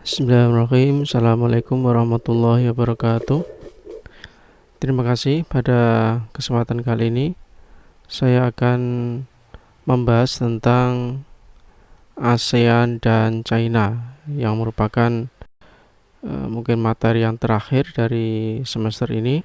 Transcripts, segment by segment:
Bismillahirrahmanirrahim. Assalamualaikum warahmatullahi wabarakatuh. Terima kasih. Pada kesempatan kali ini saya akan membahas tentang ASEAN dan China yang merupakan mungkin materi yang terakhir dari semester ini.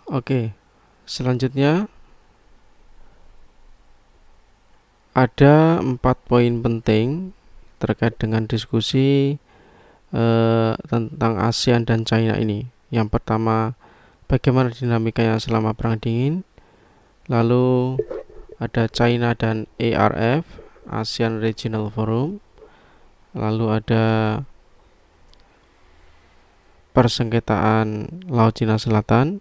Oke, selanjutnya ada 4 poin penting terkait dengan diskusi tentang ASEAN dan China ini. Yang pertama, bagaimana dinamikanya selama Perang Dingin. Lalu ada China dan ARF, ASEAN Regional Forum. Lalu ada persengketaan Laut Cina Selatan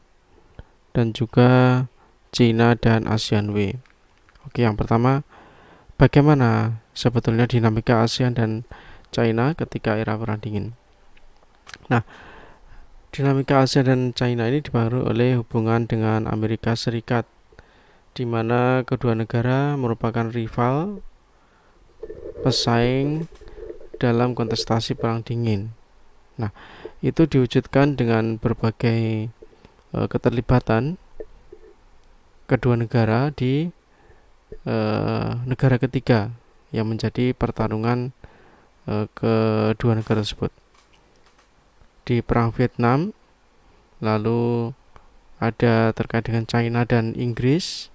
dan juga China dan ASEAN W. Oke, yang pertama, bagaimana sebetulnya dinamika ASEAN dan China ketika era Perang Dingin. Nah, dinamika ASEAN dan China ini dipengaruhi oleh hubungan dengan Amerika Serikat, di mana kedua negara merupakan rival pesaing dalam kontestasi Perang Dingin. Nah, itu diwujudkan dengan berbagai keterlibatan kedua negara di negara ketiga yang menjadi pertarungan kedua negara tersebut. Di Perang Vietnam, lalu ada terkait dengan China dan Inggris,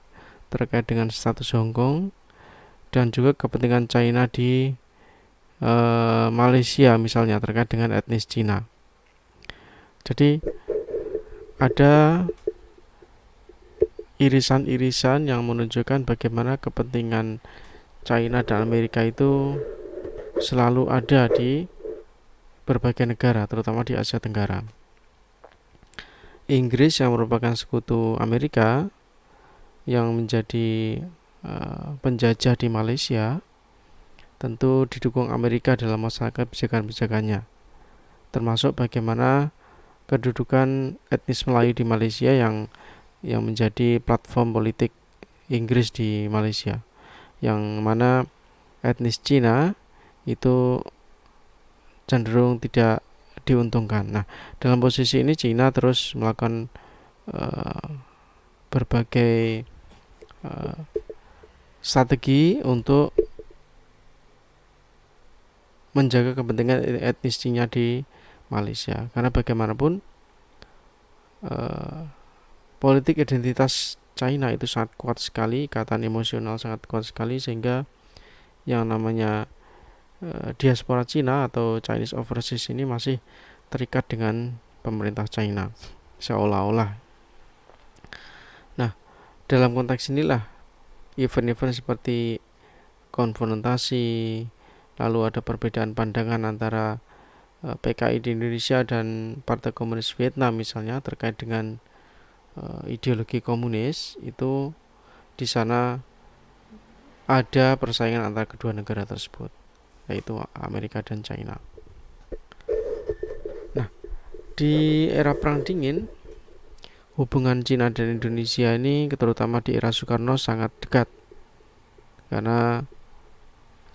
terkait dengan status Hong Kong, dan juga kepentingan China di Malaysia misalnya terkait dengan etnis Cina. Jadi ada irisan-irisan yang menunjukkan bagaimana kepentingan China dan Amerika itu selalu ada di berbagai negara, terutama di Asia Tenggara. Inggris yang merupakan sekutu Amerika yang menjadi penjajah di Malaysia tentu didukung Amerika dalam melaksanakan kebijakan-kebijakannya, termasuk bagaimana kedudukan etnis Melayu di Malaysia yang menjadi platform politik Inggris di Malaysia, yang mana etnis Cina itu cenderung tidak diuntungkan. Nah, dalam posisi ini Cina terus melakukan berbagai strategi untuk menjaga kepentingan etnis Cina di Malaysia, karena bagaimanapun politik identitas China itu sangat kuat sekali, ikatan emosional sangat kuat sekali, sehingga yang namanya diaspora Cina atau Chinese overseas ini masih terikat dengan pemerintah China seolah-olah. Nah, dalam konteks inilah event-event seperti konfrontasi, lalu ada perbedaan pandangan antara PKI di Indonesia dan Partai Komunis Vietnam misalnya terkait dengan ideologi komunis, itu di sana ada persaingan antara kedua negara tersebut, yaitu Amerika dan China. Nah, di era Perang Dingin, hubungan Cina dan Indonesia ini terutama di era Soekarno sangat dekat, karena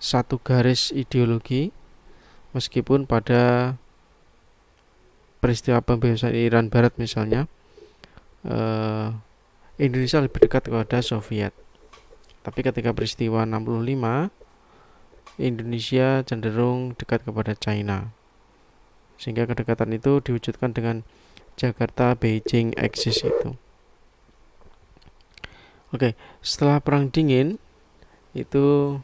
satu garis ideologi, meskipun pada peristiwa pembebasan Iran Barat misalnya Indonesia lebih dekat kepada Soviet, tapi ketika peristiwa 65 Indonesia cenderung dekat kepada China, sehingga kedekatan itu diwujudkan dengan Jakarta Beijing Axis itu. Oke, setelah Perang Dingin itu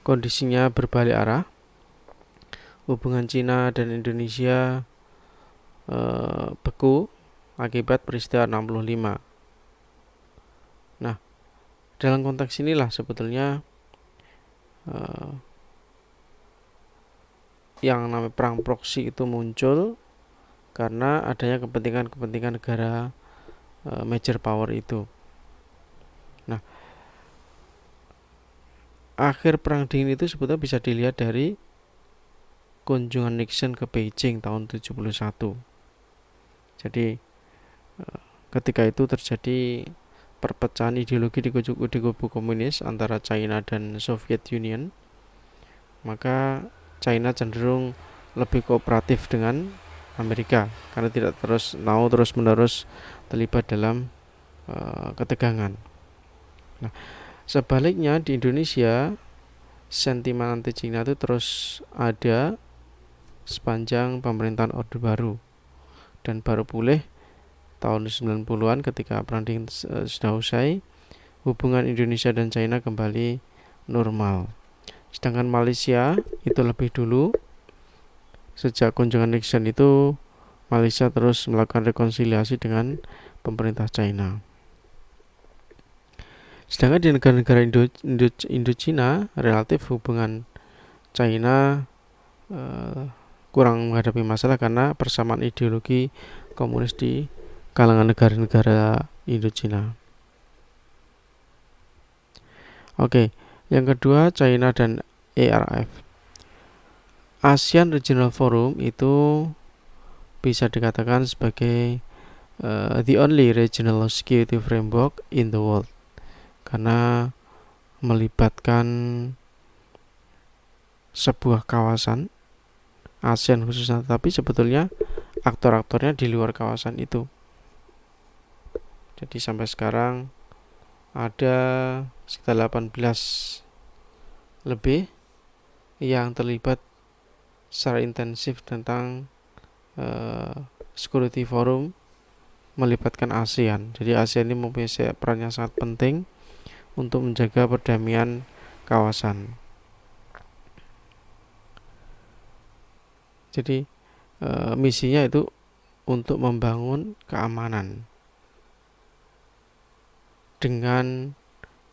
kondisinya berbalik arah. Hubungan Cina dan Indonesia beku akibat peristiwa 65. Nah, dalam konteks inilah sebetulnya yang namanya perang proksi itu muncul karena adanya kepentingan-kepentingan negara major power itu. Nah, akhir Perang Dingin itu sebetulnya bisa dilihat dari kunjungan Nixon ke Beijing tahun 71. Jadi ketika itu terjadi perpecahan ideologi di kubu komunis antara China dan Soviet Union, maka China cenderung lebih kooperatif dengan Amerika karena tidak terus menerus terlibat dalam ketegangan. Nah, sebaliknya di Indonesia sentimen anti Cina itu terus ada sepanjang pemerintahan Orde Baru dan baru pulih tahun 90-an ketika perang dingin sudah usai, hubungan Indonesia dan China kembali normal. Sedangkan Malaysia itu lebih dulu, sejak kunjungan Nixon itu Malaysia terus melakukan rekonsiliasi dengan pemerintah China. Sedangkan di negara-negara Indo-Cina relatif hubungan China kurang menghadapi masalah karena persamaan ideologi komunis di kalangan negara-negara Indo-Cina. Oke, yang kedua China dan ARF. ASEAN Regional Forum itu bisa dikatakan sebagai the only regional security framework in the world karena melibatkan sebuah kawasan ASEAN khususnya, tapi sebetulnya aktor-aktornya di luar kawasan itu. Jadi sampai sekarang ada sekitar 18 lebih yang terlibat secara intensif tentang Security Forum melibatkan ASEAN. Jadi ASEAN ini mempunyai peran yang sangat penting untuk menjaga perdamaian kawasan. Jadi misinya itu untuk membangun keamanan dengan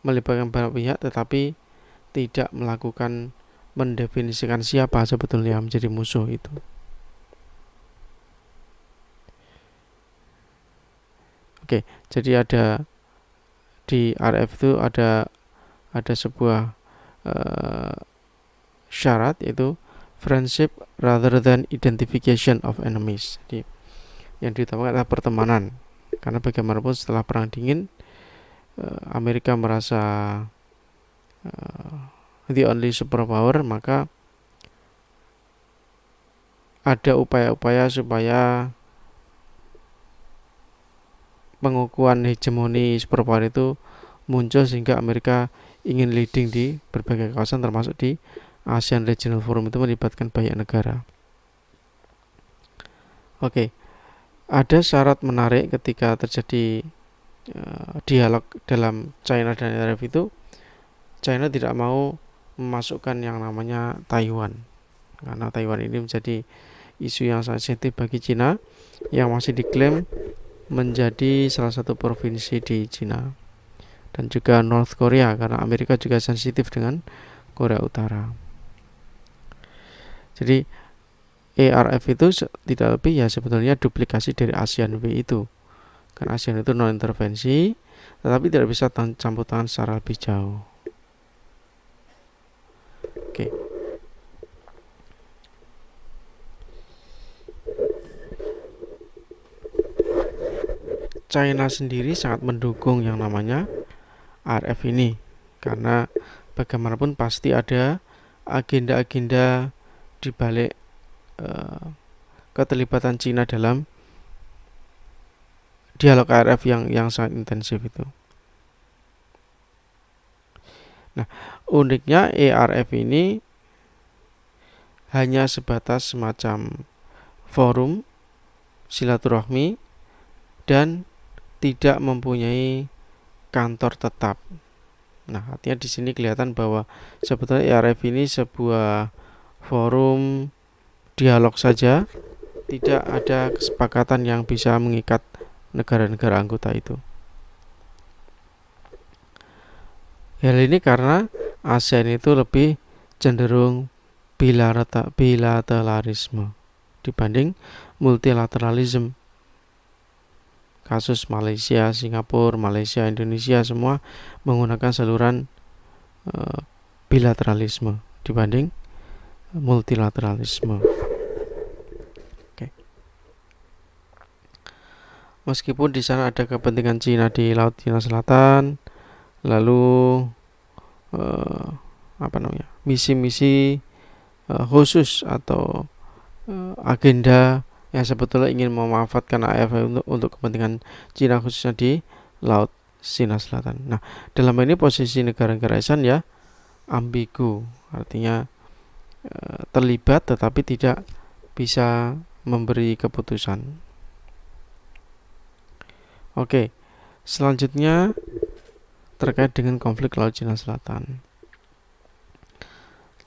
melibatkan banyak pihak, tetapi tidak melakukan mendefinisikan siapa sebetulnya yang menjadi musuh itu. Oke, jadi ada di RF itu ada sebuah syarat, yaitu friendship rather than identification of enemies. Jadi yang diutamakan adalah pertemanan, karena bagaimanapun setelah perang dingin Amerika merasa the only superpower, maka ada upaya-upaya supaya pengukuhan hegemoni superpower itu muncul sehingga Amerika ingin leading di berbagai kawasan termasuk di ASEAN Regional Forum itu melibatkan banyak negara. Oke, ada syarat menarik ketika terjadi dialog dalam China dan ARF itu. China tidak mau memasukkan yang namanya Taiwan karena Taiwan ini menjadi isu yang sangat sensitif bagi China yang masih diklaim menjadi salah satu provinsi di China, dan juga North Korea karena Amerika juga sensitif dengan Korea Utara. Jadi ARF itu tidak lebih ya sebetulnya duplikasi dari ASEAN W itu, karena ASEAN itu non intervensi tetapi tidak bisa campur tangan secara lebih jauh. Oke. China sendiri sangat mendukung yang namanya RF ini karena bagaimanapun pasti ada agenda-agenda di balik keterlibatan China dalam dialog RF yang sangat intensif itu. Nah, uniknya ARF ini hanya sebatas semacam forum silaturahmi dan tidak mempunyai kantor tetap. Nah, artinya di sini kelihatan bahwa sebetulnya ARF ini sebuah forum dialog saja, tidak ada kesepakatan yang bisa mengikat negara-negara anggota itu. Hal ini karena ASEAN itu lebih cenderung bilateralisme dibanding multilateralisme. Kasus Malaysia, Singapura, Malaysia, Indonesia semua menggunakan saluran bilateralisme dibanding multilateralisme. Oke. Meskipun di sana ada kepentingan Cina di Laut Cina Selatan, lalu misi-misi khusus atau agenda yang sebetulnya ingin memanfaatkan AFI untuk kepentingan Cina, khususnya di Laut Cina Selatan. Nah, dalam ini posisi negara-negara ASEAN ya ambigu, artinya terlibat tetapi tidak bisa memberi keputusan. Oke, selanjutnya terkait dengan konflik Laut Cina Selatan.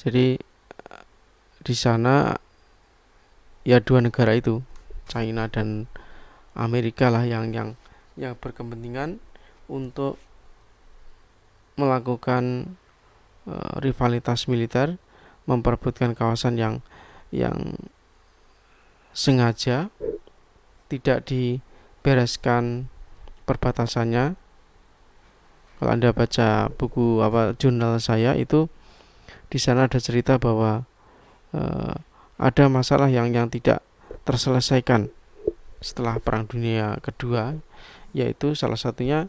Jadi di sana ya dua negara itu, China dan Amerika lah yang berkepentingan untuk melakukan rivalitas militer, memperebutkan kawasan yang sengaja tidak dibereskan perbatasannya. Kalau Anda baca buku jurnal saya itu, di sana ada cerita bahwa ada masalah yang tidak terselesaikan setelah Perang Dunia Kedua, yaitu salah satunya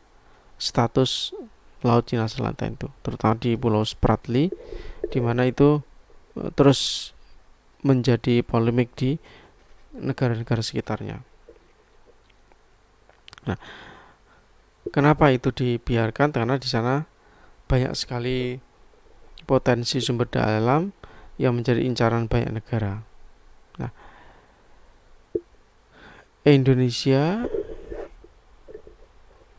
status Laut Cina Selatan itu, terutama di Pulau Spratly, di mana itu terus menjadi polemik di negara-negara sekitarnya. Nah, kenapa itu dibiarkan? Karena di sana banyak sekali potensi sumber daya alam yang menjadi incaran banyak negara. Nah, Indonesia,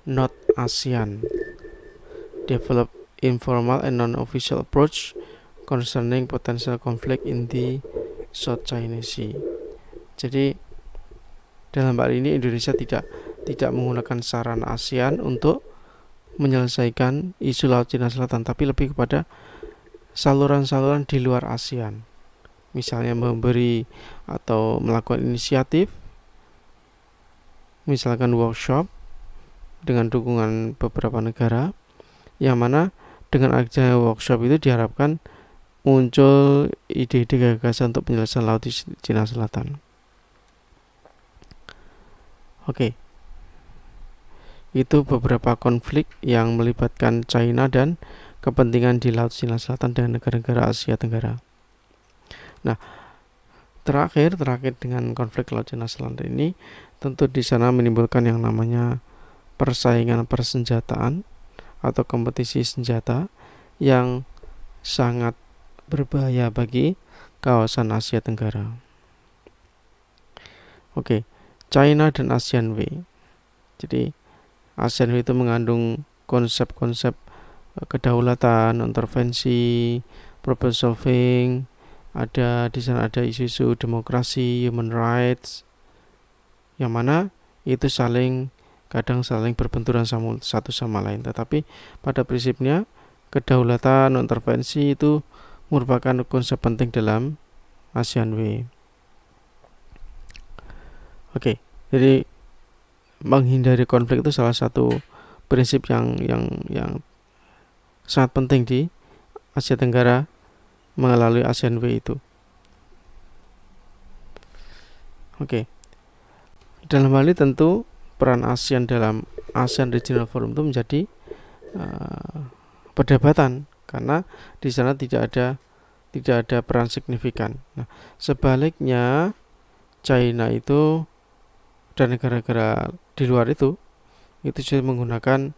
not ASEAN, develop informal and non-official approach concerning potential conflict in the South China Sea. Jadi dalam hal ini Indonesia tidak menggunakan sarana ASEAN untuk menyelesaikan isu Laut Cina Selatan, tapi lebih kepada saluran-saluran di luar ASEAN. Misalnya memberi atau melakukan inisiatif, misalkan workshop dengan dukungan beberapa negara, yang mana dengan adanya workshop itu diharapkan muncul ide-ide gagasan untuk penyelesaian Laut Cina Selatan. Oke, itu beberapa konflik yang melibatkan China dan kepentingan di Laut Cina Selatan dengan negara-negara Asia Tenggara. Nah, terakhir dengan konflik Laut Cina Selatan ini, tentu di sana menimbulkan yang namanya persaingan persenjataan atau kompetisi senjata yang sangat berbahaya bagi kawasan Asia Tenggara. Oke, China dan ASEAN Way. Jadi ASEAN Way itu mengandung konsep-konsep kedaulatan, intervensi, problem solving. Di sana ada isu-isu demokrasi, human rights, yang mana itu kadang saling berbenturan satu sama lain. Tetapi pada prinsipnya kedaulatan, intervensi itu merupakan konsep penting dalam ASEAN Way. Oke, jadi menghindari konflik itu salah satu prinsip yang sangat penting di Asia Tenggara melalui ASEAN Way itu. Oke, dalam hal ini tentu peran ASEAN dalam ASEAN Regional Forum itu menjadi perdebatan, karena di sana tidak ada peran signifikan. Nah, sebaliknya China itu dan negara-negara di luar itu sudah menggunakan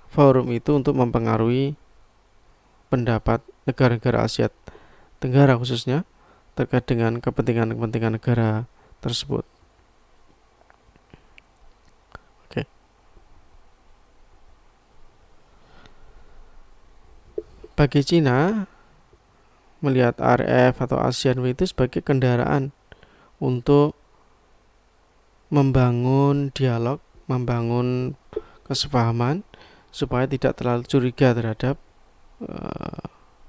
forum itu untuk mempengaruhi pendapat negara-negara Asia Tenggara khususnya terkait dengan kepentingan negara tersebut. Oke. Bagi Cina, melihat RF atau ASEAN Way itu sebagai kendaraan untuk membangun dialog, membangun kesepahaman supaya tidak terlalu curiga terhadap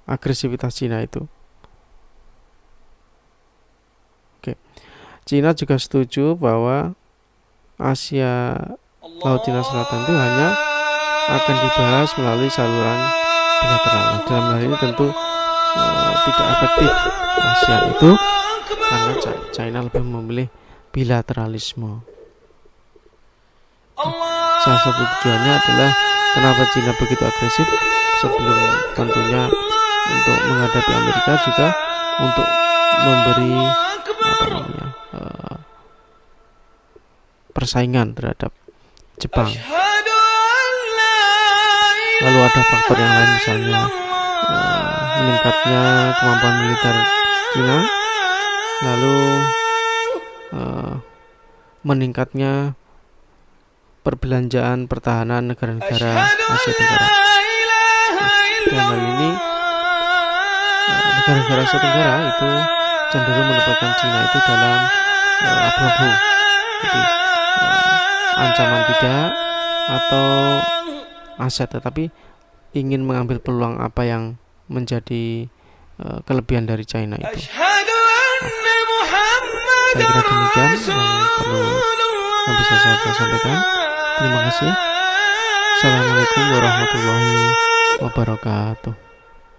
agresivitas Cina itu. Oke. Cina juga setuju bahwa Asia Laut Cina Selatan itu hanya akan dibahas melalui saluran bilateral. Nah, dalam hal ini tentu tidak efektif ASEAN itu karena China lebih memilih bilateralisme. Salah satu tujuannya adalah kenapa Cina begitu agresif sebelum tentunya untuk menghadapi Amerika juga untuk memberi persaingan terhadap Jepang. Lalu ada faktor yang lain, misalnya meningkatnya kemampuan militer Cina, lalu meningkatnya perbelanjaan pertahanan negara-negara Asia Tenggara. Dalam hal ini negara-negara Asia Tenggara itu cenderung menempatkan Cina itu dalam abu-abu, jadi ancaman tidak atau aset, tetapi ingin mengambil peluang apa yang menjadi kelebihan dari China itu. Saya kira demikian yang bisa saya sampaikan. Terima kasih. Assalamualaikum warahmatullahi wabarakatuh.